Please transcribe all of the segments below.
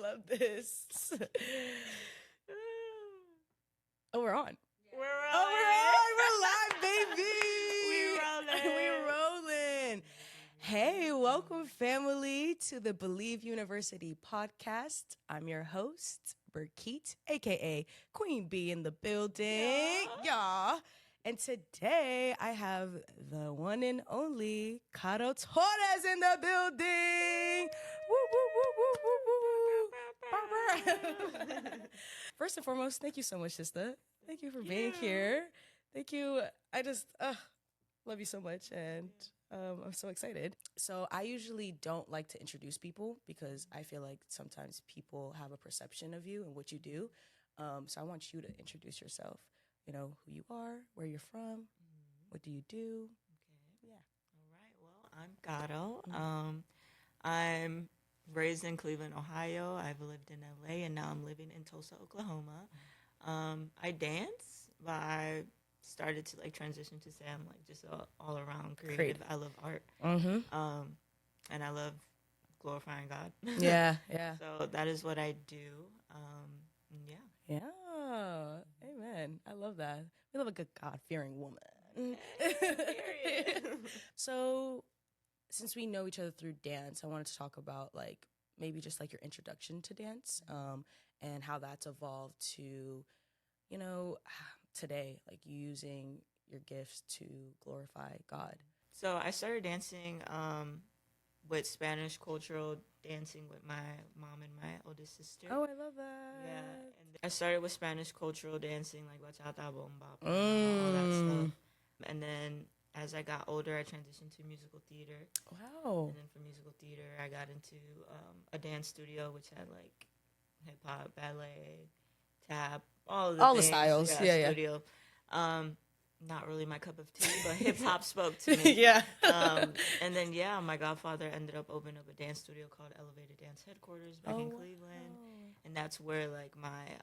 love this. Oh, we're on. We're Oh, we're on. We're live, baby. We rolling. We rolling. Hey, welcome, family, to the Believe University podcast. I'm your host, Burkeet, a.k.a. Queen Bee in the building. Yeah. And today, I have the one and only Caro Torres in the building. Woo, woo, woo, woo, woo, woo. First and foremost, thank you so much, sister. Thank you for being here. Thank you. I just love you so much, and I'm so excited. So I usually don't like to introduce people because I feel like sometimes people have a perception of you and what you do. So I want you to introduce yourself. You know, who you are, where you're from, what do you do? Okay. Yeah. All right. Well, I'm Caro. I'm raised in Cleveland, Ohio. I've lived in LA, and now I'm living in Tulsa, Oklahoma. I dance, but I started to transition to say I'm just all around creative. I love art. And I love glorifying God. Yeah. So that is what I do. Yeah. Amen. I love that. We love a good God-fearing woman. So, since we know each other through dance, I wanted to talk about maybe just your introduction to dance, and how that's evolved to, today, using your gifts to glorify God. So I started dancing with Spanish cultural dancing with my mom and my oldest sister. Oh, I love that. Yeah, and I started with Spanish cultural dancing, like bachata, bomba, all that stuff. And then as I got older, I transitioned to musical theater. Wow. And then from musical theater, I got into a dance studio, which had hip hop, ballet, tap, all the styles. Yeah. Studio. Not really my cup of tea, but hip hop spoke to me. Yeah. And then my godfather ended up opening up a dance studio called Elevated Dance Headquarters back in Cleveland, and that's where my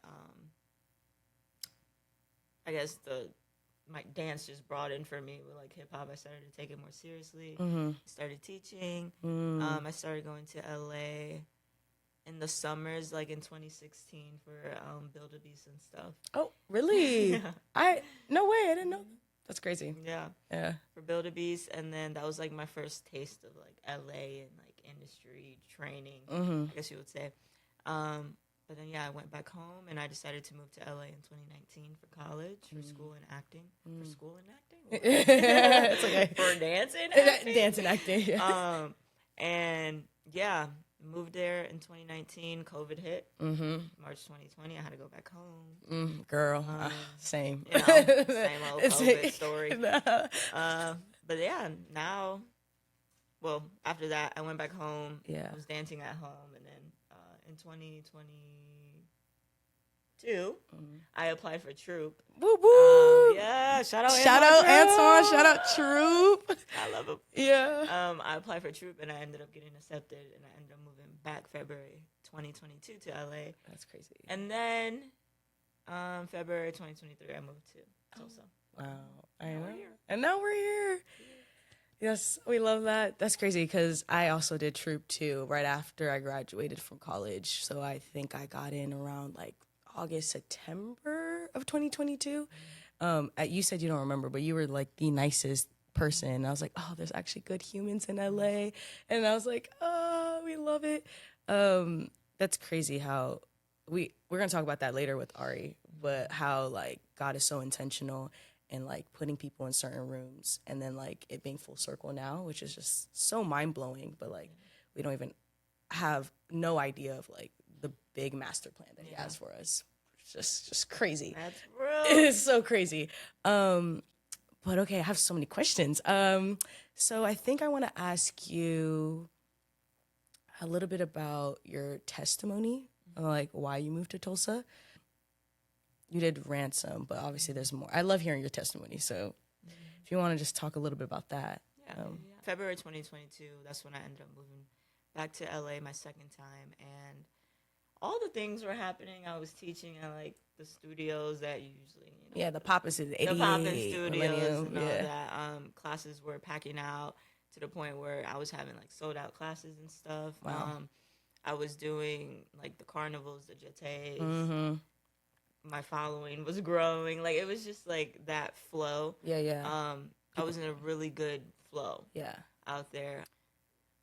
I guess my dance just broadened for me with hip hop. I started to take it more seriously. Started teaching. I started going to LA in the summers, in 2016 for Build a Beast and stuff. Oh, really? Yeah. No way, I didn't know. That's crazy. Yeah. For Build a Beast, and then that was my first taste of LA and industry training, I guess you would say. But then I went back home and I decided to move to LA in 2019 for college, for school and acting. For school and acting? It's okay. For dance and acting? Dance and acting, yeah. And moved there in 2019. COVID hit. March 2020. I had to go back home. Girl, same. Same old COVID story. But now, after that, I went back home. Yeah. I was dancing at home, and then in 2022, I applied for Troop. Woo woo! Yeah, shout out Antoine, shout out Troop. I love him. Yeah. I applied for Troop, and I ended up getting accepted, and I ended up moving back February 2022 to LA. That's crazy. And then February 2023, I moved to Tulsa. Wow. I know. And now we're here. Yes, we love that. That's crazy because I also did Troop too right after I graduated from college. So I think I got in around August, September of 2022. You said you don't remember, but you were the nicest person. I was like, oh, there's actually good humans in LA. And I was like, oh, we love it. That's crazy how we're going to talk about that later with Ari, but how God is so intentional and putting people in certain rooms and then it being full circle now, which is just so mind-blowing, but we don't even have no idea of the big master plan that he has for us. It's just crazy. That's real. It's so crazy. But okay, I have so many questions. So I think I want to ask you a little bit about your testimony, why you moved to Tulsa. You did Ransom, but obviously there's more. I love hearing your testimony, so if you want to just talk a little bit about that. February 2022, that's when I ended up moving back to LA my second time, and all the things were happening. I was teaching at the studios that you usually, Yeah, the Poppin' Studios, the Poppin' Studios Millennium, and all that. Classes were packing out to the point where I was having sold out classes and stuff. Wow. I was doing like the carnivals, the jetés. Mm-hmm. My following was growing. Like, it was just like that flow. Yeah, yeah. I was in a really good flow Yeah. out there.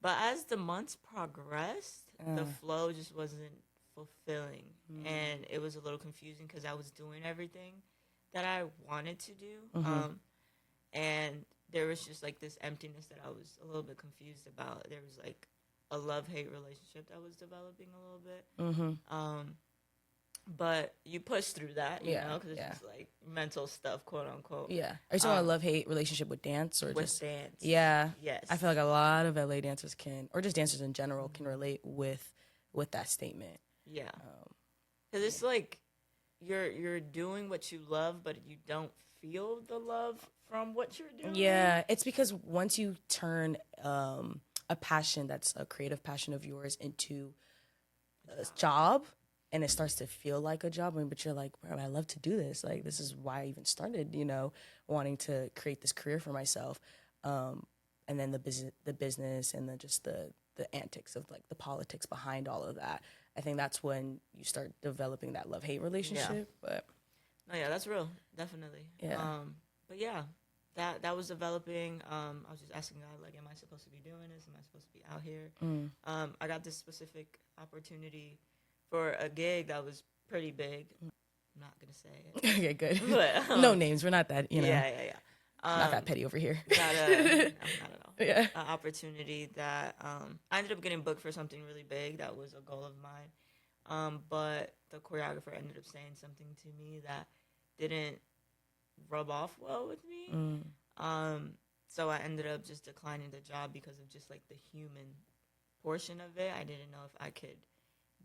But as the months progressed, the flow just wasn't fulfilling. And it was a little confusing because I was doing everything that I wanted to do. And there was just like this emptiness that I was a little bit confused about. There was like a love-hate relationship that was developing a little bit. But you push through that, you know, because it's just like mental stuff, quote unquote. Yeah. Are you talking about a love-hate relationship with dance or with just dance? Yeah. Yes. I feel like a lot of LA dancers can, or just dancers in general, can relate with that statement. Yeah. Because it's like you're doing what you love, but you don't feel the love from what you're doing. Yeah, it's because once you turn a passion that's a creative passion of yours into a job, and it starts to feel like a job, but you're like, bro, I love to do this. Like, this is why I even started, you know, wanting to create this career for myself. And then the business, and the antics of like the politics behind all of that. I think that's when you start developing that love-hate relationship. But no, yeah, that's real, definitely. Yeah. But yeah, that was developing. I was just asking God, like, am I supposed to be doing this? Am I supposed to be out here? I got this specific opportunity for a gig that was pretty big. I'm not gonna say it. Okay, good. But, no names. We're not that, you know. Yeah. Not that petty over here. Not at all. Yeah. An opportunity that I ended up getting booked for something really big. That was a goal of mine. But the choreographer ended up saying something to me that didn't rub off well with me. So I ended up just declining the job because of just like the human portion of it. I didn't know if I could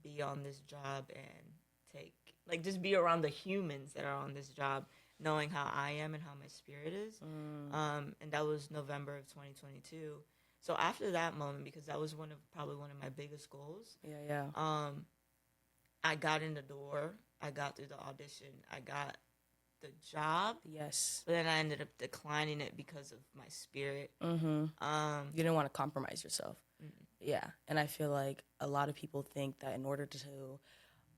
be on this job and just be around the humans that are on this job, knowing how I am and how my spirit is. And that was November of 2022. So after that moment, because that was probably one of my biggest goals. Yeah. I got in the door. I got through the audition. I got the job. Yes. But then I ended up declining it because of my spirit. You didn't want to compromise yourself. Yeah. And I feel like a lot of people think that in order to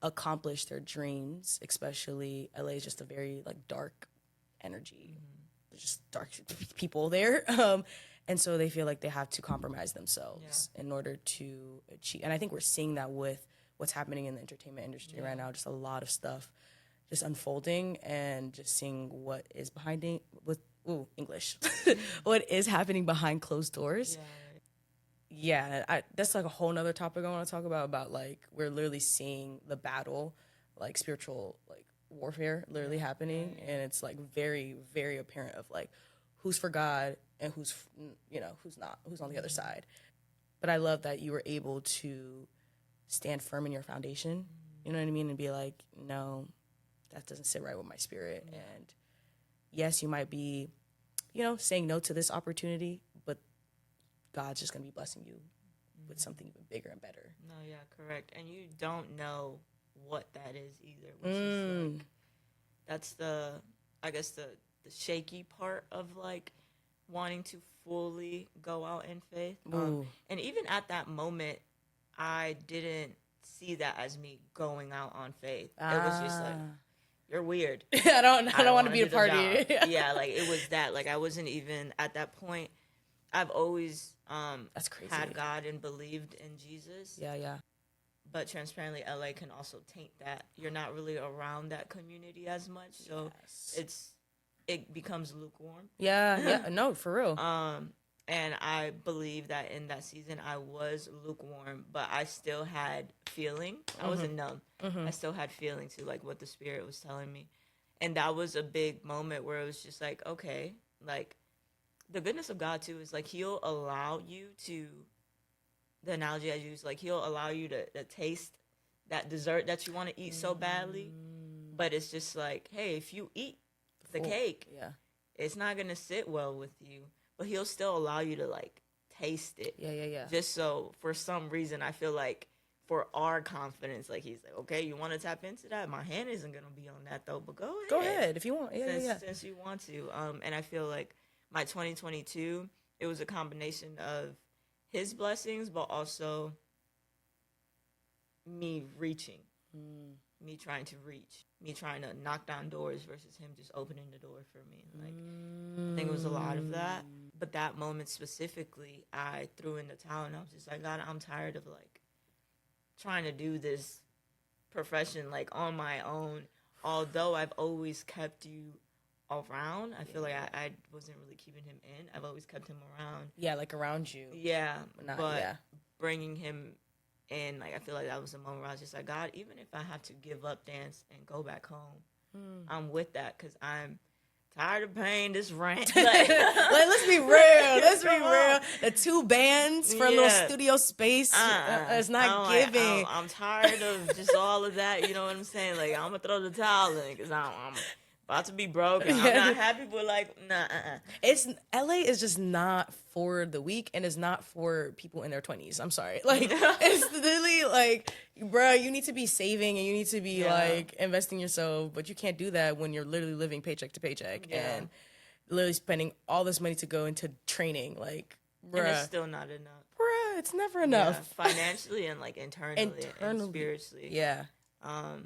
accomplish their dreams, especially LA is just a very like dark energy. There's just dark people there. And so they feel like they have to compromise themselves in order to achieve. And I think we're seeing that with what's happening in the entertainment industry right now. Just a lot of stuff just unfolding, and just seeing what is behind it English. What is happening behind closed doors. Yeah, that's like a whole nother topic I want to talk about like we're literally seeing the battle, like spiritual like warfare literally happening, and it's like very, very apparent of like who's for God and who's not, who's on the other side. But I love that you were able to stand firm in your foundation, you know what I mean, and be like, no, that doesn't sit right with my spirit. And yes, you might be, saying no to this opportunity, but God's just going to be blessing you with something even bigger and better. No, yeah, correct. And you don't know what that is either, which is like, that's the shaky part of like wanting to fully go out in faith. And even at that moment, I didn't see that as me going out on faith. It was just like, you're weird. I don't want to be a party. Yeah, like it was that. Like I wasn't even at that point. I've always that's crazy. had God and believed in Jesus. Yeah. But transparently, LA can also taint that. You're not really around that community as much, so it becomes lukewarm. Yeah. No, for real. And I believe that in that season I was lukewarm, but I still had feeling. I wasn't numb. I still had feeling to like what the Spirit was telling me. And that was a big moment where it was just like, okay, like the goodness of God too is like He'll allow you to, the analogy I use, like He'll allow you to taste that dessert that you want to eat so badly. But it's just like, hey, if you eat the cake, it's not going to sit well with you. But He'll still allow you to like taste it. Yeah. Just so for some reason I feel like for our confidence, like He's like, okay, you want to tap into that? My hand isn't gonna be on that though, but go ahead. Go ahead if you want. Yeah. Since you want to. And I feel like my 2022, it was a combination of His blessings, but also me reaching, me trying to reach, me trying to knock down doors versus him just opening the door for me. Like, I think it was a lot of that. But that moment specifically, I threw in the towel and I was just like, God, I'm tired of like trying to do this profession like on my own. Although I've always kept you around, I feel like I wasn't really keeping him in. I've always kept him around. Yeah, like around you. Yeah, but yeah. bringing him in, like I feel like that was a moment where I was just like, God, even if I have to give up dance and go back home, I'm with that because I'm tired of paying this rent. Like, let's be real. Let's be real. The 2 bands for a little studio space is not giving. I'm tired of just all of that. You know what I'm saying? Like, I'm going to throw the towel in because I'm about to be broke. I'm not happy, but like, nah. It's LA is just not for the weak, and it's not for people in their 20s. I'm sorry. Like, it's literally like, bro, you need to be saving and you need to be like investing yourself, but you can't do that when you're literally living paycheck to paycheck and literally spending all this money to go into training. Like, bruh. And it's still not enough. Bruh, it's never enough. Financially and like internally and spiritually. Yeah. I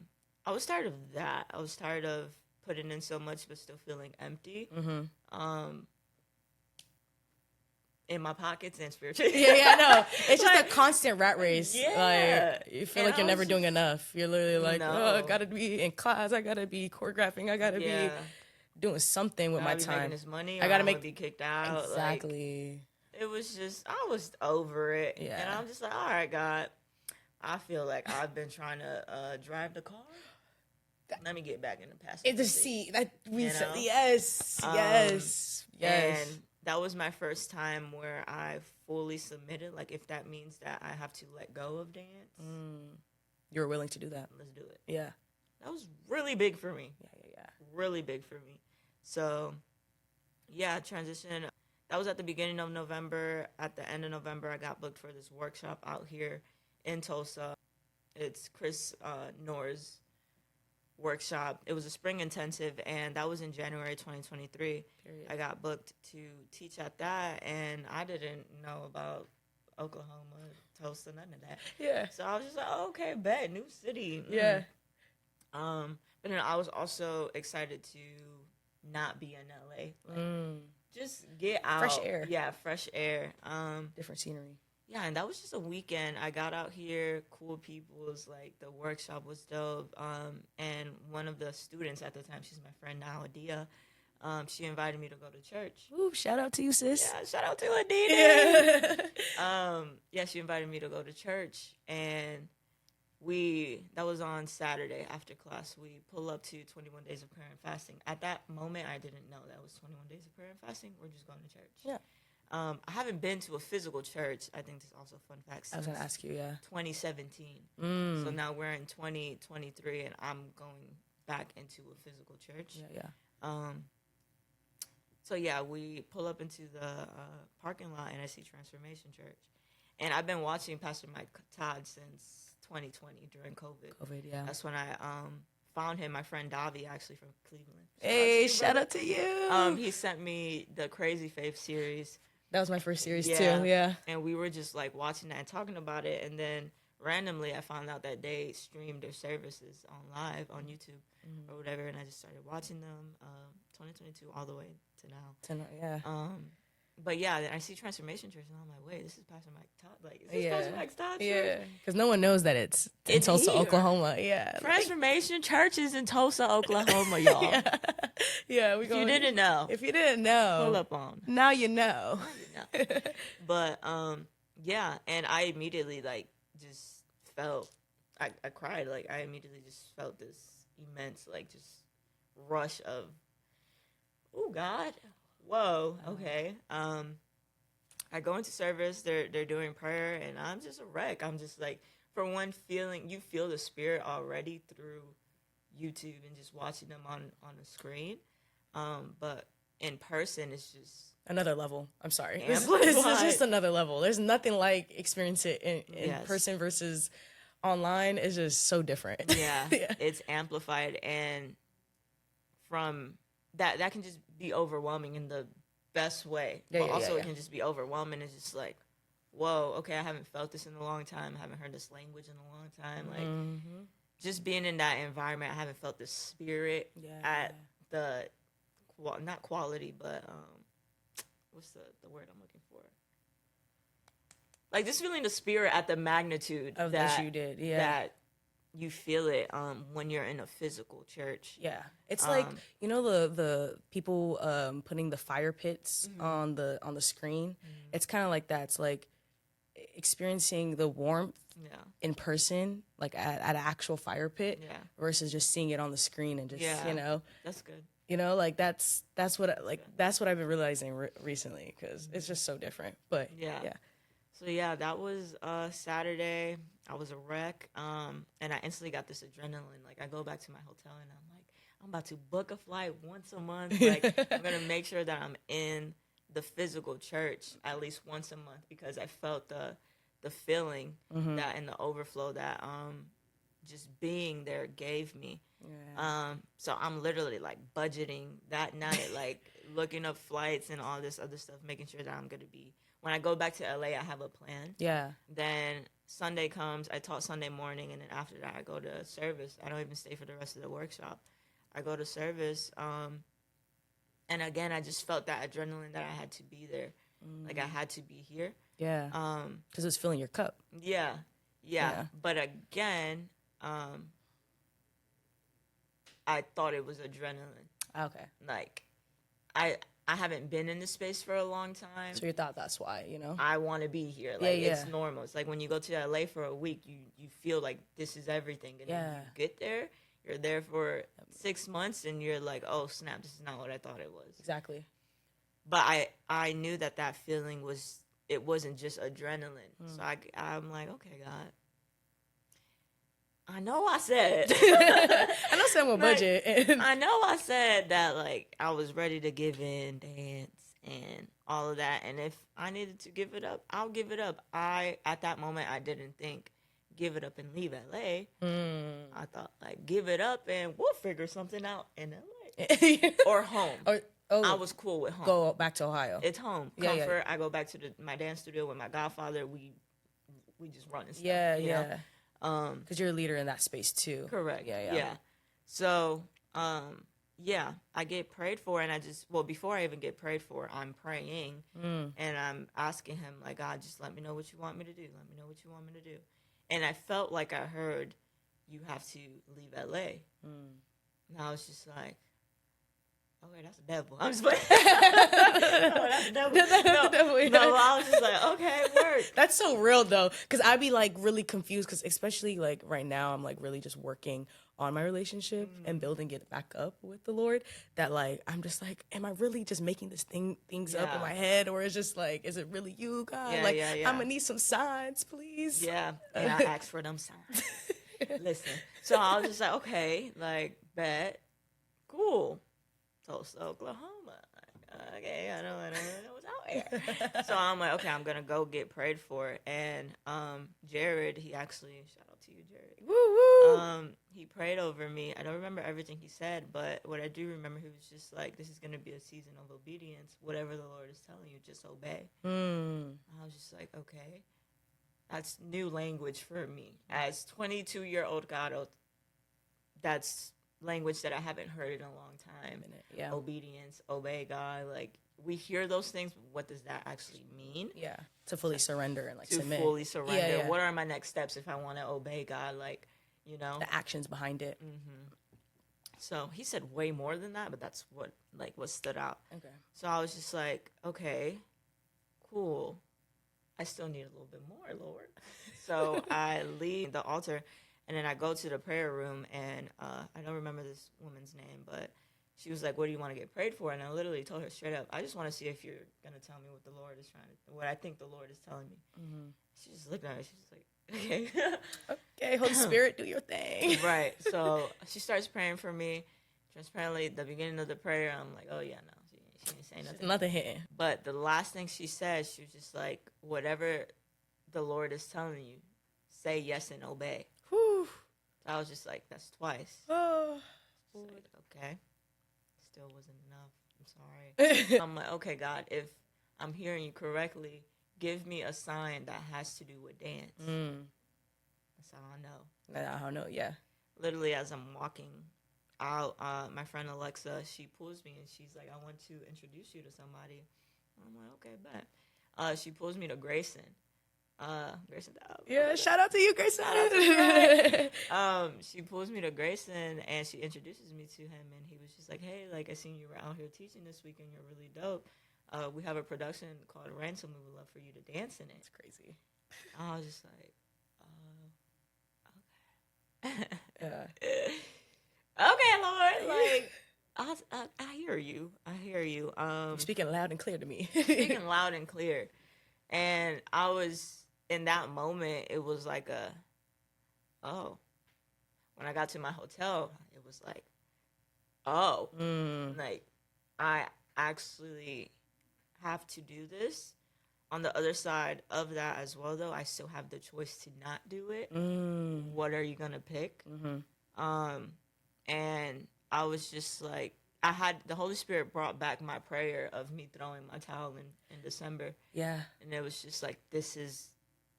was tired of that. I was tired of putting in so much but still feeling empty. In my pockets and spiritually. I know. It's just a constant rat race. Yeah. Like, you feel like you're never doing enough. You're literally like, oh, I gotta be in class. I gotta be choreographing. I gotta be doing something with my time. Making this money. I gotta be kicked out. Exactly. Like, it was just, I was over it. Yeah. And I'm just like, all right, God. I feel like I've been trying to drive the car. Let me get back in the passenger seat. Yes. And that was my first time where I fully submitted. Like, if that means that I have to let go of dance. You were willing to do that. Let's do it. Yeah. That was really big for me. Yeah. Really big for me. So, transition. That was at the beginning of November. At the end of November, I got booked for this workshop out here in Tulsa. It's Chris Knorr's workshop. It was a spring intensive, and that was in January 2023. Period. I got booked to teach at that, and I didn't know about Oklahoma, Tulsa, none of that. Yeah. So I was just like, oh, okay, bet, new city. Yeah. But then I was also excited to not be in LA. Like, just get out. Fresh air. Yeah, fresh air. Different scenery. Yeah, and that was just a weekend. I got out here, cool peoples, like the workshop was dope. And one of the students at the time, she's my friend now, Adia, she invited me to go to church. Ooh, shout out to you, sis. Yeah, shout out to Adia. She invited me to go to church, and that was on Saturday after class. We pull up to 21 Days of Prayer and Fasting. At that moment, I didn't know that was 21 Days of Prayer and Fasting. We're just going to church. Yeah. I haven't been to a physical church. I think this is also a fun fact. I was going to ask you, 2017. So now we're in 2023, and I'm going back into a physical church. Yeah. So, we pull up into the parking lot, and I see Transformation Church. And I've been watching Pastor Mike Todd since 2020 during COVID. Yeah. That's when I found him, my friend Davi, actually, from Cleveland. Hey, shout out to you. He sent me the Crazy Faith series. That was my first series, too. Yeah. And we were just, like, watching that and talking about it. And then randomly I found out that they streamed their services on live on YouTube or whatever. And I just started watching them 2022 all the way to now. But then I see Transformation Church, and I'm like, wait, this is Pastor Mike Todd. Like, is this Pastor Mike Todd Church? Yeah, because no one knows that it's in Tulsa, here. Oklahoma. Yeah. Transformation Church is in Tulsa, Oklahoma, y'all. Yeah, if you didn't know. If you didn't know. Pull up on. Now you know. But, and I immediately, like, just felt, I cried. Like, I immediately just felt this immense, like, just rush of, oh, God. Whoa, okay. I go into service, they're doing prayer, and I'm just a wreck. I'm just like, for one, you feel the spirit already through YouTube and just watching them on the screen. But in person, it's just another level. I'm sorry. This is just another level. There's nothing like experience it in person versus online. It's just so different. Yeah. It's amplified, and from that can just be overwhelming in the best way. But also it can just be overwhelming. It's just like, whoa, okay, I haven't felt this in a long time. I haven't heard this language in a long time. Like, just being in that environment, I haven't felt the spirit at the, not quality, but what's the word I'm looking for? Like, just feeling the spirit at the magnitude of that this you did, that you feel it when you're in a physical church. Yeah, it's like, you know, the people putting the fire pits on the screen. It's kind of like that. It's like experiencing the warmth in person, like at an actual fire pit, versus just seeing it on the screen and just you know. That's good. You know, like that's what I've been realizing recently, because it's just so different. But yeah. So yeah, that was Saturday. I was a wreck, and I instantly got this adrenaline. Like, I go back to my hotel and I'm like, I'm about to book a flight once a month. Like, I'm gonna make sure that I'm in the physical church at least once a month, because I felt the feeling that, and the overflow that just being there gave me. So I'm literally like budgeting that night, like looking up flights and all this other stuff, making sure that I'm gonna be. When I go back to LA, I have a plan. Yeah. Then Sunday comes, I taught Sunday morning, and then after that, I go to service. I don't even stay for the rest of the workshop. I go to service, and again, I just felt that adrenaline that I had to be there. Like, I had to be here. Yeah. Because it was filling your cup. Yeah. But again, I thought it was adrenaline. Okay. Like, I haven't been in this space for a long time. So you thought that's why, you know? I want to be here. Like, it's normal. It's like when you go to LA for a week, you feel like this is everything. And then you get there, you're there for 6 months, and you're like, oh, snap, this is not what I thought it was. Exactly. But I knew that feeling it wasn't just adrenaline. So I'm like, okay, God. I know I said. I know someone budget. I know I said that, like, I was ready to give in, dance, and all of that. And if I needed to give it up, I'll give it up. At that moment, I didn't think give it up and leave LA. I thought, like, give it up and we'll figure something out in LA. Or home. I was cool with home. Go back to Ohio. It's home. Comfort. I go back to my dance studio with my godfather. We just run and stuff. You know? Because you're a leader in that space too. Correct. Yeah. So, I get prayed for, and before I even get prayed for, I'm praying, and I'm asking him, like, God, just let me know what you want me to do. Let me know what you want me to do. And I felt like I heard, you have to leave LA. And I was just like, okay, that's the devil. I'm just like, no, that's the devil. No, I was just like, okay, work. That's so real though, because I'd be like really confused, because especially like right now, I'm like really just working on my relationship and building it back up with the Lord. That like I'm just like, am I really just making this things up in my head, or is just like, is it really you, God? I'm gonna need some signs, please. Yeah, and I asked for them signs. Listen, so I was just like, okay, like, bet, cool. Tulsa, Oklahoma. Okay, I know what's out here. So I'm like, okay, I'm gonna go get prayed for. And Jared, he actually, shout out to you, Jared. Woo. He prayed over me. I don't remember everything he said, but what I do remember, he was just like, this is gonna be a season of obedience. Whatever the Lord is telling you, just obey. I was just like, okay, that's new language for me as 22-year-old Caro. That's language that I haven't heard in a long time. Obedience, obey God. Like, we hear those things, but what does that actually mean? To fully surrender and like to submit. fully surrender. What are my next steps if I want to obey God? Like, you know, the actions behind it. So he said way more than that, but that's what stood out. Okay. So I was just like, okay, cool. I still need a little bit more, Lord. So I leave the altar, and then I go to the prayer room, and I don't remember this woman's name, but she was like, what do you want to get prayed for? And I literally told her straight up, I just want to see if you're going to tell me what the Lord is what I think the Lord is telling me. She just looked at me. She's like, okay. Okay, Holy Spirit, do your thing. Right. So she starts praying for me. Transparently, at the beginning of the prayer, I'm like, oh, yeah, no. She didn't say nothing. Nothing hitting. But the last thing she said, she was just like, whatever the Lord is telling you, say yes and obey. Whew. So I was just like, that's twice. Oh. Like, okay. Still wasn't enough. I'm sorry. I'm like, okay, God, if I'm hearing you correctly, give me a sign that has to do with dance. That's how I know. I don't know. Yeah. Literally, as I'm walking out, my friend Alexa, she pulls me and she's like, I want to introduce you to somebody. I'm like, okay, bet. She pulls me to Grayson. Grayson. Yeah, shout out to you, Grayson. She pulls me to Grayson and she introduces me to him, and he was just like, hey, like, I seen you were out here teaching this week and you're really dope. We have a production called Ransom. We would love for you to dance in it. It's crazy. I was just like, okay. Yeah. Okay, Lord. Like, I hear you. I hear you. You're speaking loud and clear to me. Speaking loud and clear. And I was, in that moment, it was like when I got to my hotel, it was like, like, I actually have to do this. On the other side of that as well, though, I still have the choice to not do it. What are you going to pick? And I was just like, the Holy Spirit brought back my prayer of me throwing my towel in December. Yeah. And it was just like, this is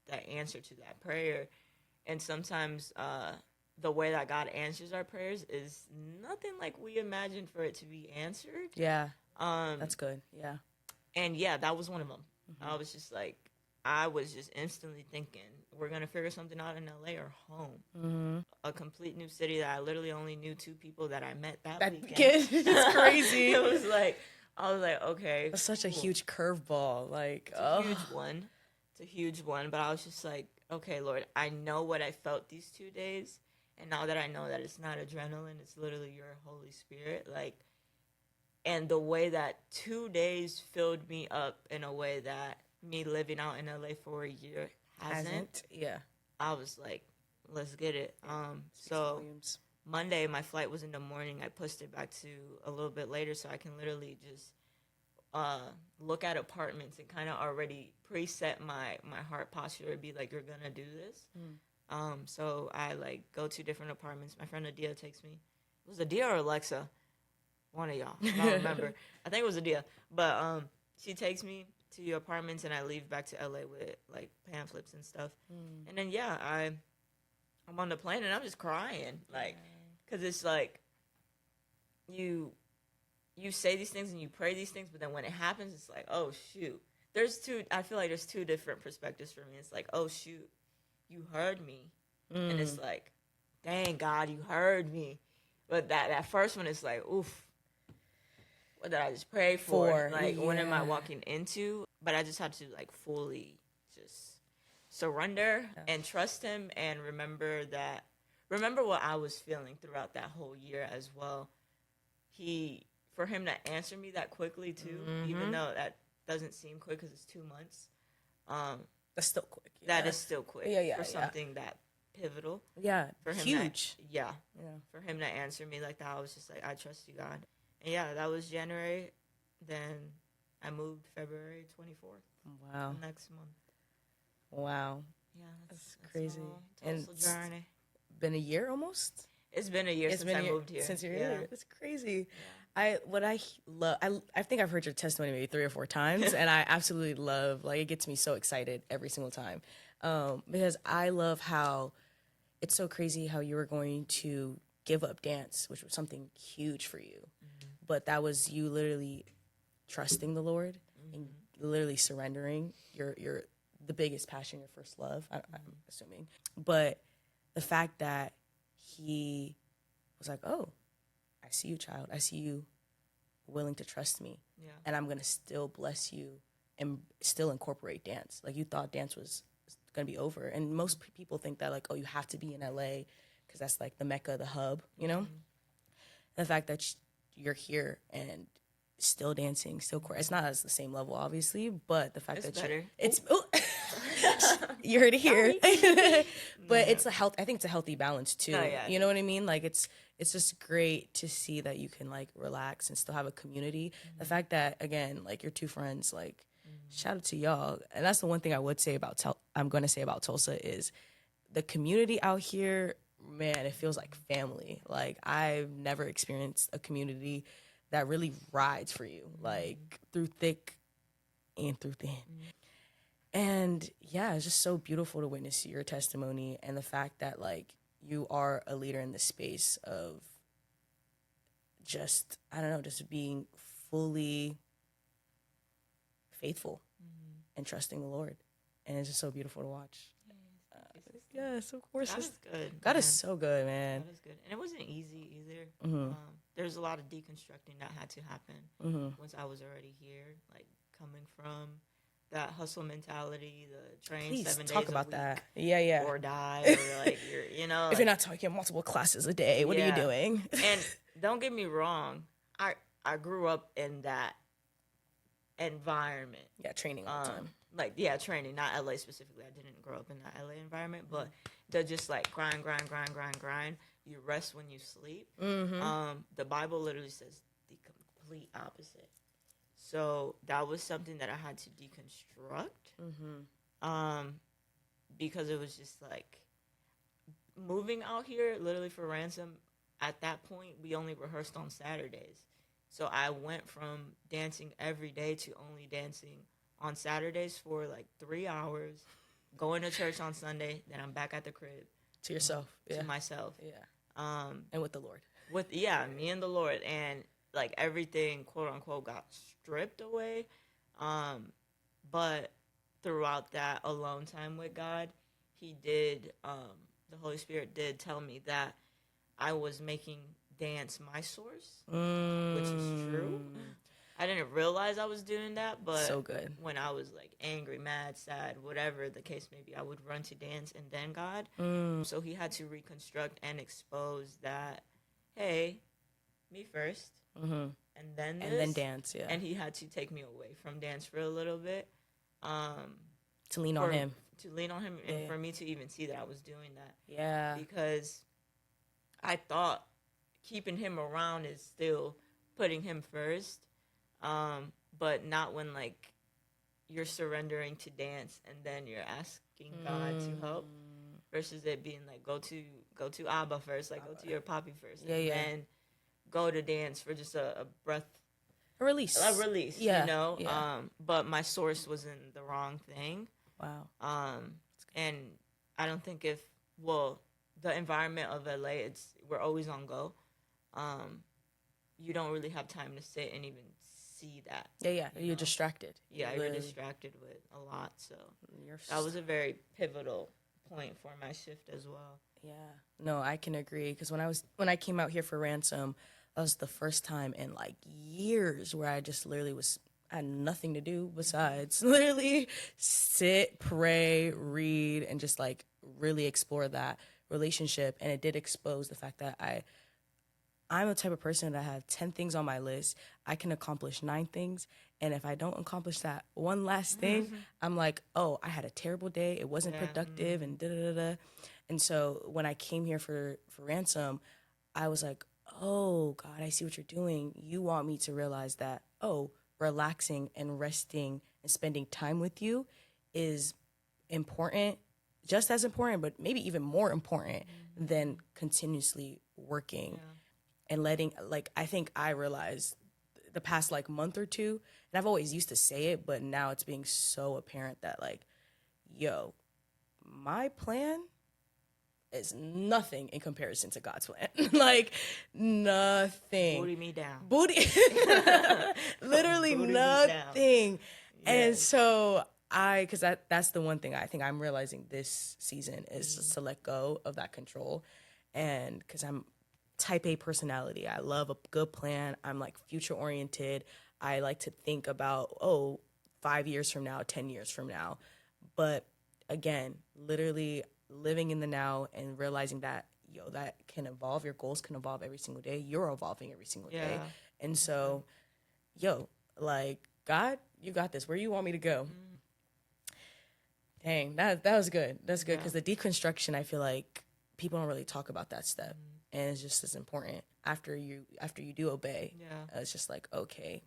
the answer to that prayer. And sometimes the way that God answers our prayers is nothing like we imagined for it to be answered. Yeah. That's good. Yeah. And yeah, that was one of them. I was just like, I was just instantly thinking, we're going to figure something out in LA or home. A complete new city that I literally only knew 2 people that I met that weekend. It's crazy. It was like, I was like, okay. That's such a huge curveball. Like, It's a huge one. It's a huge one. But I was just like, okay, Lord, I know what I felt these 2 days. And now that I know that it's not adrenaline, it's literally your Holy Spirit. Like, and the way that 2 days filled me up in a way that me living out in LA for a year hasn't. Yeah. I was like, let's get it. So Monday, my flight was in the morning. I pushed it back to a little bit later so I can literally just look at apartments and kind of already preset my heart posture to be like, you're going to do this. So I like go to different apartments. My friend Adia takes me. Was it Adia or Alexa? One of y'all. I don't remember. I think it was Adia. But she takes me to your apartments, and I leave back to LA with like pamphlets and stuff. And then I'm on the plane and I'm just crying, like, because it's like you say these things and you pray these things, but then when it happens, it's like, oh shoot. I feel like there's 2 different perspectives for me. It's like, oh shoot, you heard me, and it's like, dang God, you heard me. But that first one is like, oof. What did I just pray for? Like, what am I walking into? But I just had to, like, fully just surrender and trust him and remember what I was feeling throughout that whole year as well. For him to answer me that quickly, too, even though that doesn't seem quick because it's 2 months. That's still quick. Yeah. That is still quick for something that pivotal. Yeah, for him huge. For him to answer me like that, I was just like, I trust you, God. And yeah, that was January. Then I moved February 24th. Wow. Next month. Wow. Yeah, that's crazy. And journey. Been a year almost? It's been a year since I moved here. Since you're here. It's crazy. Yeah. I think I've heard your testimony maybe 3 or 4 times, and I absolutely love, like, it gets me so excited every single time. Because I love how it's so crazy how you were going to give up dance, which was something huge for you. But that was you literally trusting the Lord and literally surrendering the biggest passion, your first love, I'm assuming. But the fact that he was like, oh, I see you, child. I see you willing to trust me. Yeah. And I'm going to still bless you and still incorporate dance. Like, you thought dance was going to be over. And most people think that, like, oh, you have to be in LA because that's, like, the mecca, the hub, you know? The fact that you're here and still dancing, still it's not as the same level, obviously, but the fact you heard it here. But it's I think it's a healthy balance too. You know what I mean? Like, it's just great to see that you can, like, relax and still have a community. The fact that, again, like, your 2 friends, like, shout out to y'all. And that's the one thing I would say I'm going to say about Tulsa is the community out here. Man, it feels like family. Like, I've never experienced a community that really rides for you, like, through thick and through thin. And yeah, it's just so beautiful to witness your testimony and the fact that like you are a leader in the space of just, I don't know, just being fully faithful and trusting the Lord. And it's just so beautiful to watch. Yes, of course. God is good. God man. is so good, man. God is good. And it wasn't easy either. Mm-hmm. There's a lot of deconstructing that had to happen once I was already here, like coming from that hustle mentality, the train Please 7 days talk a about week, that. Yeah. or die, or like If like, you're not taking multiple classes a day, what are you Yeah. doing? And don't get me wrong, I grew up in that environment. Yeah, training all the time. Training, not LA specifically. I didn't grow up in that LA environment, but they're just like grind. You rest when you sleep. The Bible literally says the complete opposite. So that was something that I had to deconstruct. Because it was just like moving out here, literally for Ransom. At that point, we only rehearsed on Saturdays. So I went from dancing every day to only dancing on Saturdays for like 3 hours, going to church on Sunday, then I'm back at the crib. To yourself. To myself. Yeah. And with the Lord. Me and the Lord. And like everything, quote unquote, got stripped away. But throughout that alone time with God, the Holy Spirit did tell me that I was making dance my source, which is true. I didn't realize I was doing that, but so good. When I was like angry, mad, sad, whatever the case may be, I would run to dance and then God. So he had to reconstruct and expose that, hey, me first, and then this, and then dance. Yeah, and he had to take me away from dance for a little bit, to lean on him, and for me to even see that I was doing that. Yeah, because I thought keeping him around is still putting him first, but not when like you're surrendering to dance and then you're asking God to help, versus it being like go to Abba first, like go to your Poppy first, and then go to dance for just a breath, a release, yeah. But my source was in the wrong thing. Wow. And I don't think the environment of LA, we're always on go. You don't really have time to sit and even see that. Yeah. You're distracted. Yeah, you're distracted with a lot. So that was a very pivotal point for my shift as well. Yeah. No, I can agree. Because when I came out here for Ransom, that was the first time in like years where I just literally had nothing to do besides literally sit, pray, read, and just like really explore that relationship. And it did expose the fact that I'm the type of person that I have 10 things on my list. I can accomplish 9 things. And if I don't accomplish that one last thing, I'm like, oh, I had a terrible day. It wasn't productive and da-da-da-da. And so when I came here for Ransom, I was like, oh, God, I see what you're doing. You want me to realize that, oh, relaxing and resting and spending time with you is important, just as important, but maybe even more important than continuously working and letting, like, I think I realized the past like month or two, and I've always used to say it, but now it's being so apparent that like, yo, my plan is nothing in comparison to God's plan. Like, nothing. Booty me down. Literally Booty nothing. Yeah. And so because that's the one thing I think I'm realizing this season is to let go of that control. And because I'm type A personality, I love a good plan. I'm like future oriented. I like to think about, 5 years from now, 10 years from now. But again, literally living in the now and realizing that, that can evolve. Your goals can evolve every single day. You're evolving every single day. And so, like, God, you got this. Where you want me to go? Dang, that was good. That's good because the deconstruction, I feel like people don't really talk about that step. And it's just as important after you do obey. It's just like, okay,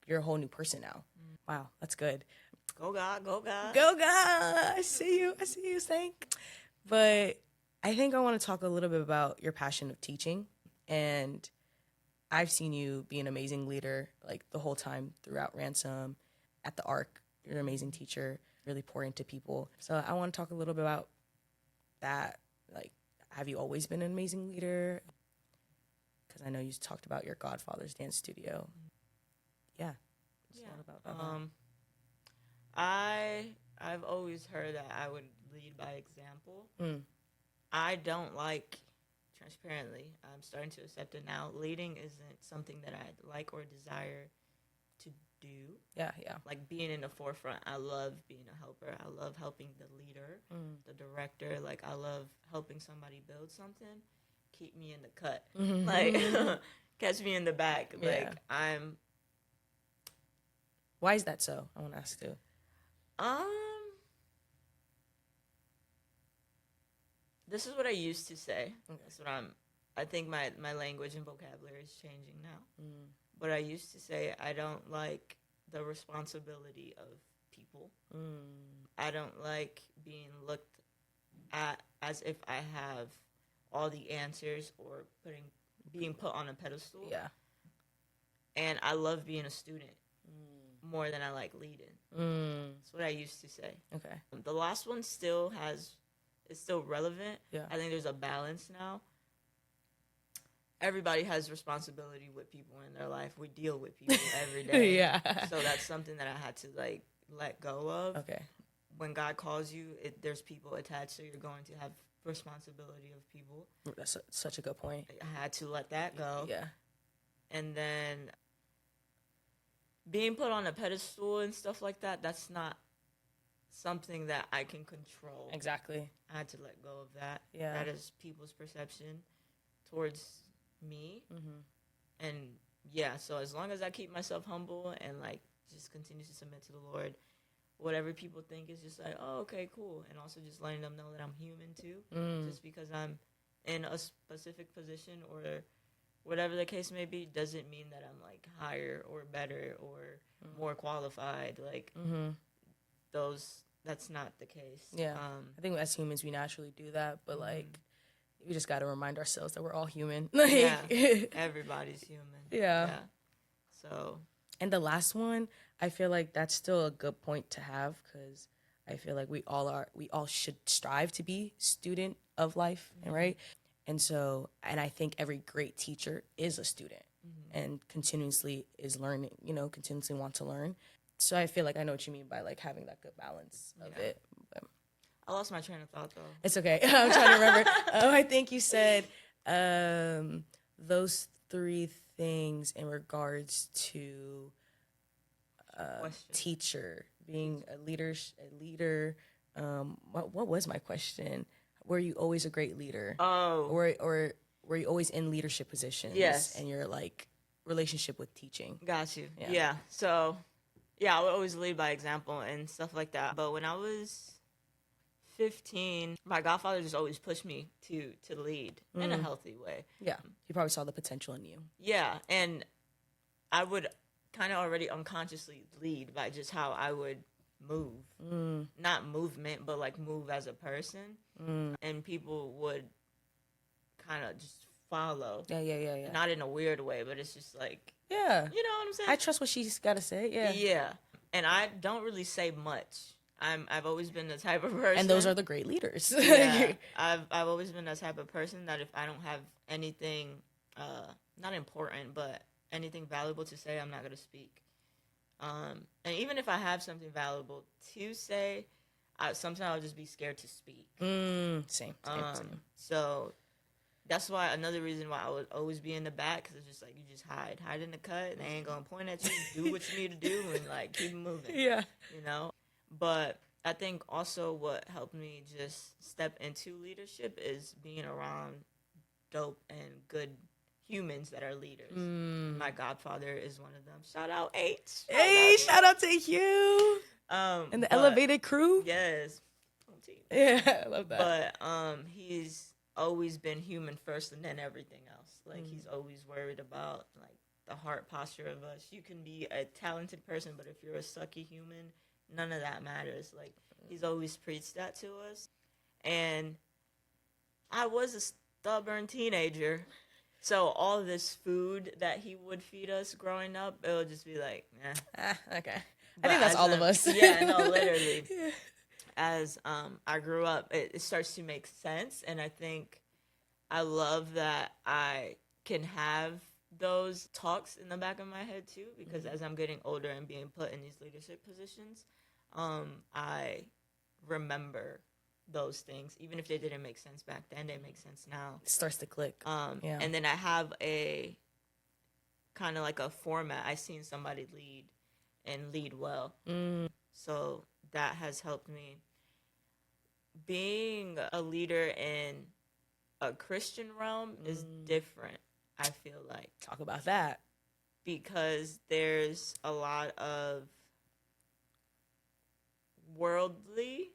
you're a whole new person now. Wow, that's good. Go God, go God. Go God. I see you, Saint. But I think I want to talk a little bit about your passion of teaching. And I've seen you be an amazing leader like the whole time throughout Ransom, at the Ark, You're an amazing teacher, really pour into people. So I want to talk a little bit about that. Like, have you always been an amazing leader? Because I know you talked about your godfather's dance studio. Yeah. Yeah. About that. I've always heard that I would lead by example. Mm. I don't like, transparently, I'm starting to accept it now, leading isn't something that I like or desire to do. Yeah. Like being in the forefront, I love being a helper. I love helping the leader, the director. Like I love helping somebody build something. Keep me in the cut. Like catch me in the back. Yeah. Like I'm. Why is that so? I want to ask too. This is what I used to say. Okay. That's what I think my language and vocabulary is changing now. But I used to say I don't like the responsibility of people. I don't like being looked at as if I have all the answers or being put on a pedestal. Yeah. And I love being a student more than I like leading. That's what I used to say. Okay. The last one still is still relevant. Yeah. I think there's a balance now. Everybody has responsibility with people in their life. We deal with people every day. Yeah. So that's something that I had to like let go of. Okay. When God calls you, there's people attached, so you're going to have responsibility of people. That's such a good point. I had to let that go. Yeah. And then being put on a pedestal and stuff like that, that's not something that I can control. Exactly. I had to let go of that. Yeah. That is people's perception towards me. And yeah, so as long as I keep myself humble and like just continue to submit to the Lord, whatever people think is just like, oh, okay, cool. And also just letting them know that I'm human too. Just because I'm in a specific position or whatever the case may be doesn't mean that I'm like higher or better or more qualified. Like that's not the case. Yeah. I think as humans we naturally do that, but like we just got to remind ourselves that we're all human. Yeah. Everybody's human. Yeah. So. And the last one, I feel like that's still a good point to have because I feel like we all should strive to be student of life, right? And so, and I think every great teacher is a student and continuously is learning, continuously want to learn. So I feel like I know what you mean by like having that good balance of it. But I lost my train of thought though. it's okay. I'm trying to remember. I think you said those three things in regards to teacher, being a leader. What was my question? Were you always a great leader? Oh. Or were you always in leadership positions? Yes. And your like relationship with teaching? Got you. Yeah. So, yeah, I would always lead by example and stuff like that. But when I was 15, my godfather just always pushed me to lead in a healthy way. Yeah. He probably saw the potential in you. Yeah. And I would kind of already unconsciously lead by just how I would move. Not movement, but like move as a person. And people would kind of just follow. Yeah. Not in a weird way, but it's just like, yeah. You know what I'm saying? I trust what she's got to say. Yeah. Yeah. And I don't really say much. I've always been the type of person. And those are the great leaders. Yeah. I've always been the type of person that if I don't have anything, not important, but anything valuable to say, I'm not going to speak. And even if I have something valuable to say, sometimes I'll just be scared to speak. Same. So that's why another reason why I would always be in the back, because it's just like you just hide in the cut. They ain't gonna point at you. Do what you need to do and like keep moving. Yeah. But I think also what helped me just step into leadership is being around dope and good humans that are leaders. My godfather is one of them. Shout out H. Hey, shout out to you. And the elevated crew. Yes. Yeah, I love that. But he's always been human first and then everything else. Like he's always worried about like the heart posture of us. You can be a talented person, but if you're a sucky human, none of that matters. Like he's always preached that to us. And I was a stubborn teenager. So all this food that he would feed us growing up, it would just be like, okay. I think that's all of us. Yeah, no, literally. As I grew up, it starts to make sense, and I think I love that I can have those talks in the back of my head too, because as I'm getting older and being put in these leadership positions, I remember those things, even if they didn't make sense back then, they make sense now. It starts to click. And then I have a kind of like a format. I seen somebody lead and lead well, so that has helped me. Being a leader in a Christian realm is different, I feel like. Talk about that. Because there's a lot of worldly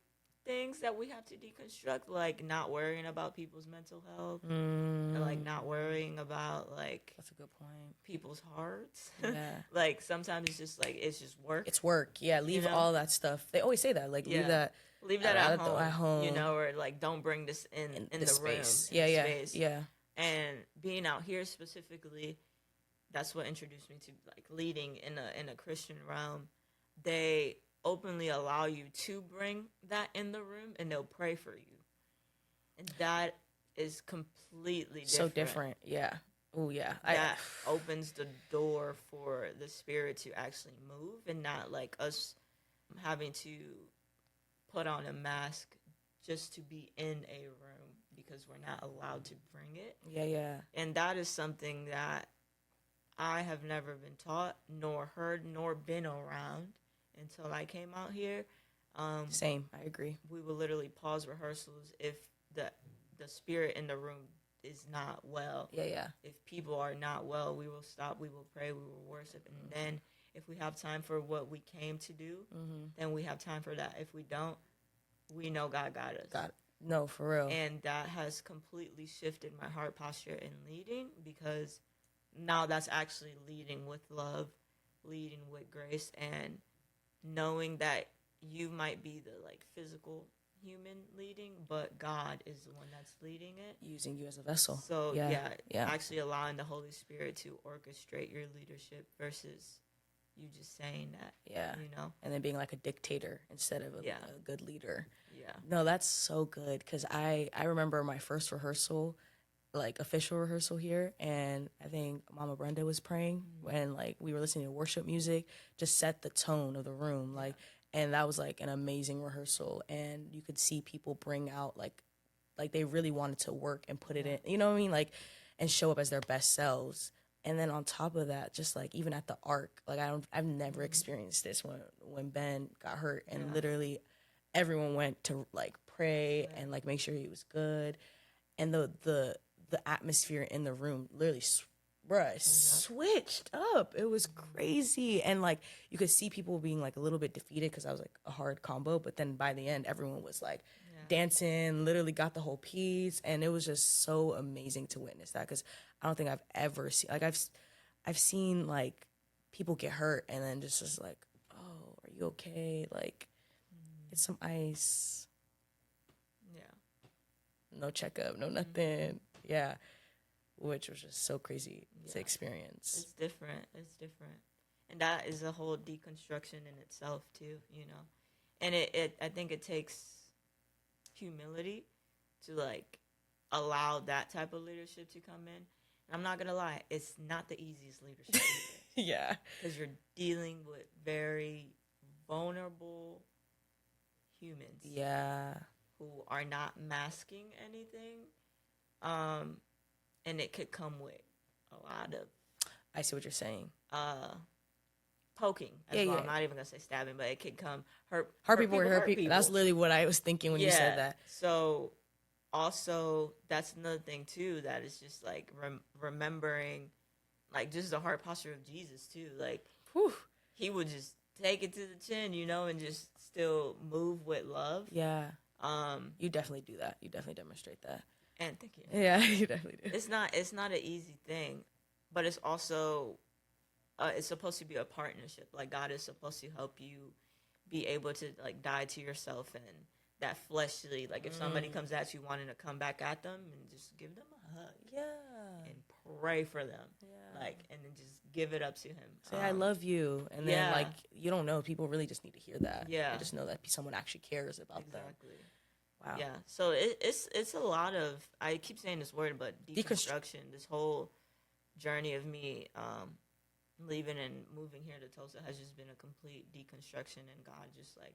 things that we have to deconstruct, like not worrying about people's mental health, and like not worrying about like that's a good point, people's hearts. Yeah. Like sometimes it's just like it's just work. It's work. Yeah, leave all that stuff. They always say that, like leave that at home, you know, or like don't bring this in the space. Room, Yeah. And being out here specifically, that's what introduced me to like leading in a Christian realm. They openly allow you to bring that in the room, and they'll pray for you, and that is completely different. So different. Yeah. Oh yeah. That opens the door for the Spirit to actually move, and not like us having to put on a mask just to be in a room because we're not allowed to bring it. Yeah. And that is something that I have never been taught, nor heard, nor been around until I came out here. Same, I agree. We will literally pause rehearsals if the spirit in the room is not well. Yeah. If people are not well, we will stop, we will pray, we will worship, and then if we have time for what we came to do, then we have time for that. If we don't, we know God got us. No, for real. And that has completely shifted my heart posture in leading, because now that's actually leading with love, leading with grace, and knowing that you might be the like physical human leading, but God is the one that's leading it, using you as a vessel. So actually allowing the Holy Spirit to orchestrate your leadership versus you just saying that. You know, and then being like a dictator instead of a good leader. Yeah. No, that's so good, because I remember my first rehearsal, like official rehearsal here, and I think Mama Brenda was praying when like we were listening to worship music, just set the tone of the room, like, and that was like an amazing rehearsal, and you could see people bring out like they really wanted to work and put it in, you know what I mean, like, and show up as their best selves. And then on top of that, just like even at the Ark, like I've never experienced this when Ben got hurt, and literally everyone went to like pray and like make sure he was good, and the atmosphere in the room literally, switched up. It was crazy, and like you could see people being like a little bit defeated because I was like a hard combo, but then by the end, everyone was like dancing, literally got the whole piece, and it was just so amazing to witness that, because I don't think I've ever seen, like I've seen like people get hurt and then just like, oh, are you okay? Like, get some ice. Yeah. No checkup, no nothing. Yeah. Which was just so crazy to experience. It's different. And that is a whole deconstruction in itself too, you know. And I think it takes humility to like allow that type of leadership to come in. And I'm not gonna lie, it's not the easiest leadership either. Yeah. Because you're dealing with very vulnerable humans. Yeah. Who are not masking anything. And it could come with a lot of... I see what you're saying. Poking as well. I'm not even going to say stabbing, but it could come... Hurt people. That's literally what I was thinking when you said that. So, also, that's another thing, too, that is just, like, remembering, like, just the heart posture of Jesus, too. Like, he would just take it to the chin, you know, and just still move with love. Yeah. You definitely do that. You definitely demonstrate that. And thank you. Yeah, you definitely do. It's not an easy thing, but it's also it's supposed to be a partnership. Like God is supposed to help you be able to like die to yourself and that fleshly, like if somebody comes at you wanting to come back at them, and just give them a hug. Yeah. And pray for them. Yeah. Like, and then just give it up to him. Say, I love you. And then, like, you don't know. People really just need to hear that. Yeah. They just know that someone actually cares about them. Exactly. Wow. Yeah. So it's a lot of, I keep saying this word, but deconstruction, this whole journey of me leaving and moving here to Tulsa has just been a complete deconstruction, and God just like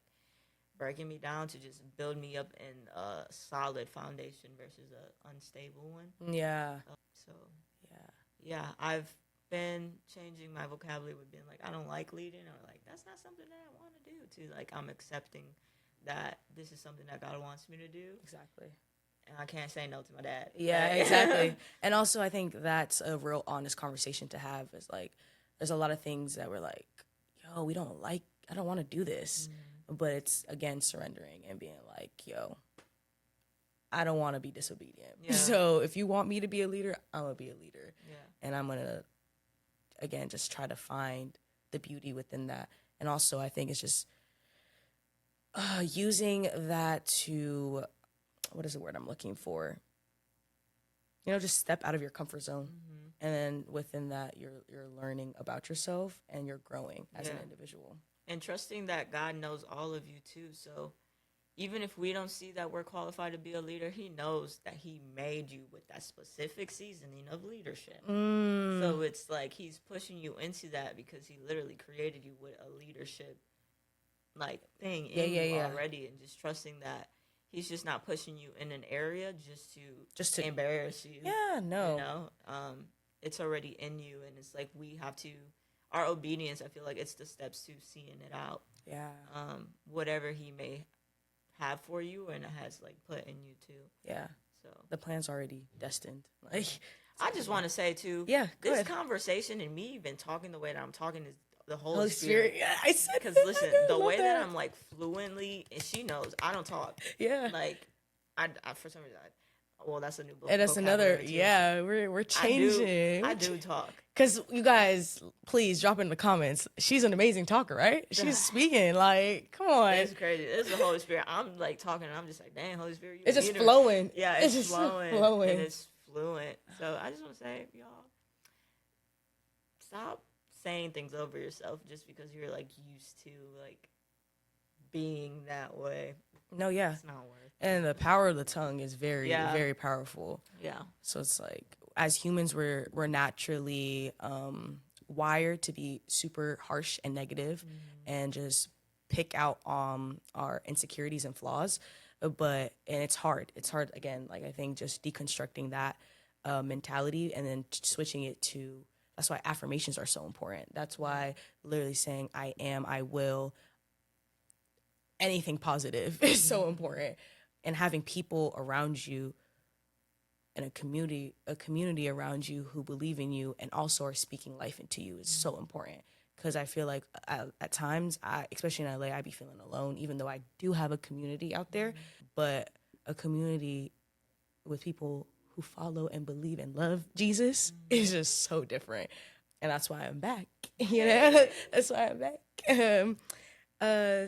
breaking me down to just build me up in a solid foundation versus a unstable one. Yeah. So yeah, I've been changing my vocabulary with being like, I don't like leading, or like that's not something that I want to do. To like, I'm accepting that this is something that God wants me to do. Exactly. And I can't say no to my dad. Yeah, exactly. And also, I think that's a real honest conversation to have. Is like, there's a lot of things that we're like, yo, we don't like. I don't want to do this. But it's, again, surrendering and being like, yo, I don't want to be disobedient. Yeah. So if you want me to be a leader, I'm going to be a leader. Yeah. And I'm going to, again, just try to find the beauty within that. And also, I think it's just using that to, what is the word I'm looking for? You know, just step out of your comfort zone. And then within that, you're learning about yourself and you're growing as an individual. And trusting that God knows all of you too. So even if we don't see that we're qualified to be a leader, he knows that he made you with that specific seasoning of leadership. So it's like he's pushing you into that because he literally created you with a leadership like thing in you already, and just trusting that he's just not pushing you in an area just to embarrass you. Yeah, no. You know, it's already in you, and it's like we have to. Our obedience, I feel like it's the steps to seeing it out. Yeah. Whatever he may have for you and has like put in you too. Yeah. So the plan's already destined. Like, I just want to say too. Yeah. This conversation and me even talking the way that I'm talking is the Holy Spirit. Yeah, I said. Because listen, the way that I'm like fluently, and she knows I don't talk. Yeah. Like, I for some reason. Well, that's a new book. And that's another, we're changing. I do talk. Because you guys, please drop in the comments. She's an amazing talker, right? She's speaking, like, come on. It's crazy. It's the Holy Spirit. I'm like talking, and I'm just like, dang, Holy Spirit. It's just flowing. Yeah, it's just flowing. And it's fluent. So I just want to say, y'all, stop saying things over yourself just because you're like used to like being that way. No, yeah. It's not worth it. And the power of the tongue is very, very powerful. Yeah. So it's like, as humans, we're naturally wired to be super harsh and negative and just pick out our insecurities and flaws. And it's hard. It's hard, again, like I think just deconstructing that mentality and then switching it to, that's why affirmations are so important. That's why literally saying I am, I will, anything positive is so important. And having people around you and a community around you who believe in you and also are speaking life into you is so important. Because I feel like at times, especially in LA, I be feeling alone, even though I do have a community out there. But a community with people who follow and believe and love Jesus is just so different. And that's why I'm back. You know, that's why I'm back.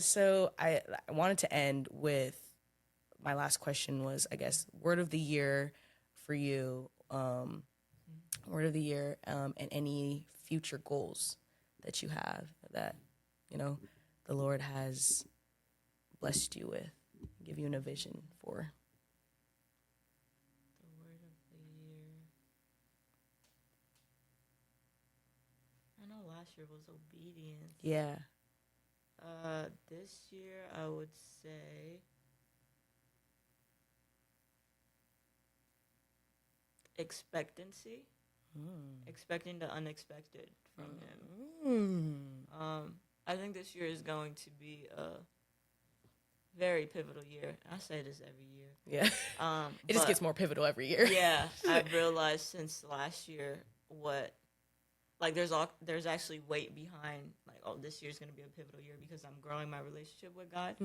So I wanted to end with, my last question was, I guess, word of the year for you, word of the year, and any future goals that you have that, you know, the Lord has blessed you with, give you a vision for. The word of the year. I know last year was obedience. Yeah. This year I would say expectancy. Expecting the unexpected from him. I think this year is going to be a very pivotal year. I say this every year. Yeah. It just gets more pivotal every year. Yeah. I've realized since last year there's actually weight behind like, oh, this year's going to be a pivotal year because I'm growing my relationship with God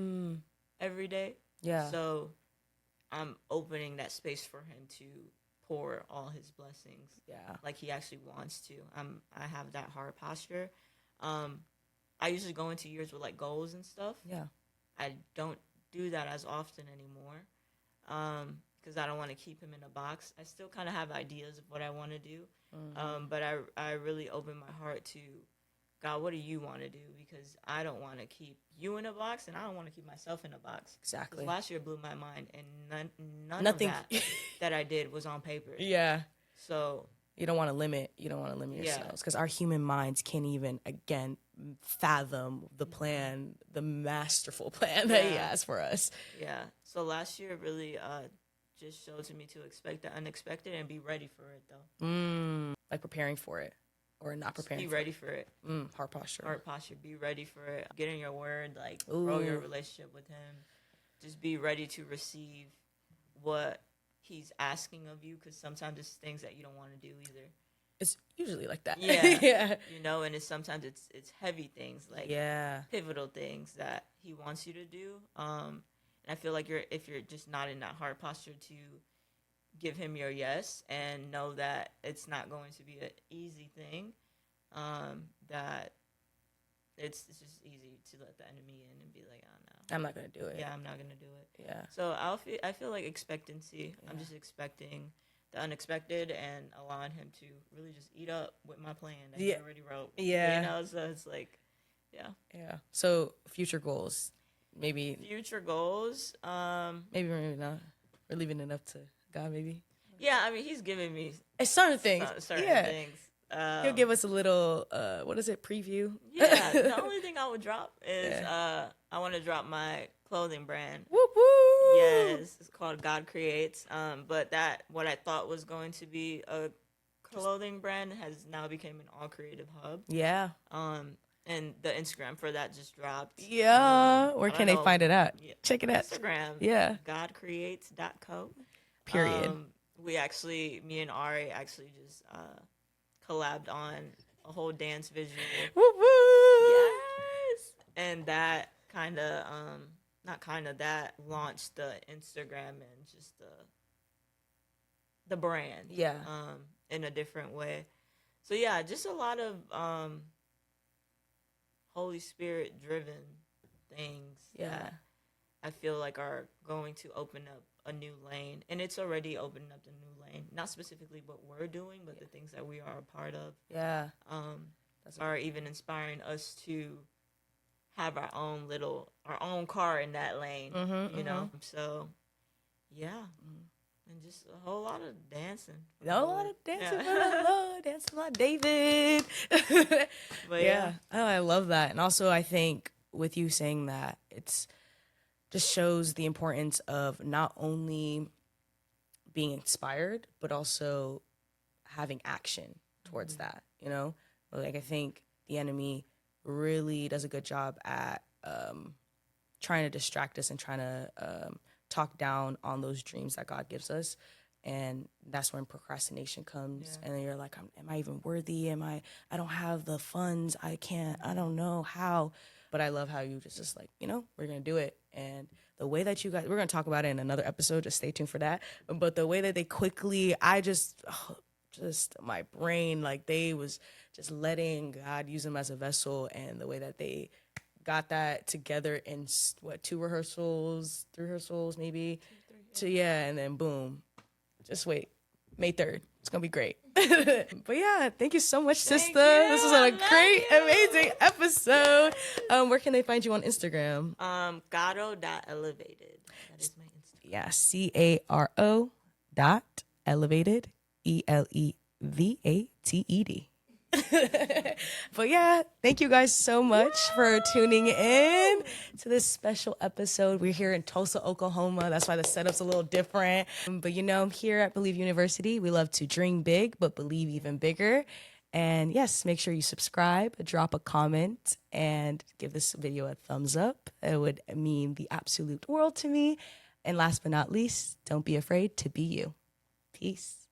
every day. Yeah. So I'm opening that space for him to pour all his blessings. Yeah. Like he actually wants to. I have that heart posture. I usually go into years with like goals and stuff. Yeah. I don't do that as often anymore. Because I don't want to keep him in a box. I still kind of have ideas of what I want to do. But I really open my heart to, God, what do you want to do? Because I don't want to keep you in a box, and I don't want to keep myself in a box. Exactly. Last year blew my mind, and Nothing of that I did was on paper. Yeah. So you don't want to limit yourselves, because our human minds can't even, again, fathom the plan, the masterful plan that he has for us. Yeah. So last year really just showed to me to expect the unexpected and be ready for it, though. Like preparing for it or not preparing. Be ready for it. Heart posture. Heart posture. Be ready for it. Get in your word. Like, grow your relationship with him. Just be ready to receive what he's asking of you, because sometimes it's things that you don't want to do either. It's usually like that. Yeah. Yeah. You know, and sometimes it's heavy things, like pivotal things that he wants you to do. And I feel like if you're just not in that heart posture to give him your yes and know that it's not going to be an easy thing, that it's just easy to let the enemy in and be like, oh no, I'm not gonna do it. Yeah, I'm not gonna do it. Yeah. So I feel like expectancy. Yeah. I'm just expecting the unexpected and allowing him to really just eat up with my plan that he already wrote. Yeah. You know, so it's like, yeah. Yeah. So future goals, maybe. Future goals. Maybe not. We're leaving it up to God, maybe. Yeah, I mean, he's giving me certain things. Certain things. He'll give us a little, what is it, preview? Yeah, the only thing I would drop is I want to drop my clothing brand. Whoop, whoop. Yes, it's called God Creates. But what I thought was going to be a clothing brand has now become an all creative hub. Yeah. And the Instagram for that just dropped. Yeah. Where can they find it at? Yeah. Check it out. Instagram. Yeah. godcreates.co. Period. Me and Ari actually just collabed on a whole dance visual. Woo woo! Yes! And that that launched the Instagram and just the brand. Yeah. In a different way. So yeah, just a lot of Holy Spirit driven things. Yeah. I feel like are going to open up a new lane, and it's already opening up the new lane. Not specifically what we're doing, but the things that we are a part of. Yeah, are even inspiring us to have our own car in that lane. You know, so yeah, and just a whole lot of dancing. For the Lord, dancing like David. But yeah, I love that, and also I think with you saying that, it's just shows the importance of not only being inspired, but also having action towards that, you know? Like, I think the enemy really does a good job at trying to distract us and trying to talk down on those dreams that God gives us. And that's when procrastination comes. And then you're like, am I even worthy? I don't have the funds. I don't know how. But I love how you just like, we're going to do it. And the way that you guys, we're going to talk about it in another episode. Just stay tuned for that. But the way that they quickly, my brain, like they was just letting God use them as a vessel. And the way that they got that together in three rehearsals, maybe. And then boom, just wait, May 3rd. It's going to be great. But yeah, thank you so much, sister. This was a great, amazing episode. Where can they find you on Instagram? Caro.elevated. That is my Instagram. Yeah, Caro.elevated, ELEVATED. But yeah, thank you guys so much for tuning in to this special episode. We're here in Tulsa, Oklahoma. That's why the setup's a little different. But here at Believe University, we love to dream big, but believe even bigger. And yes, make sure you subscribe, drop a comment, and give this video a thumbs up. It would mean the absolute world to me. And last but not least, don't be afraid to be you. Peace.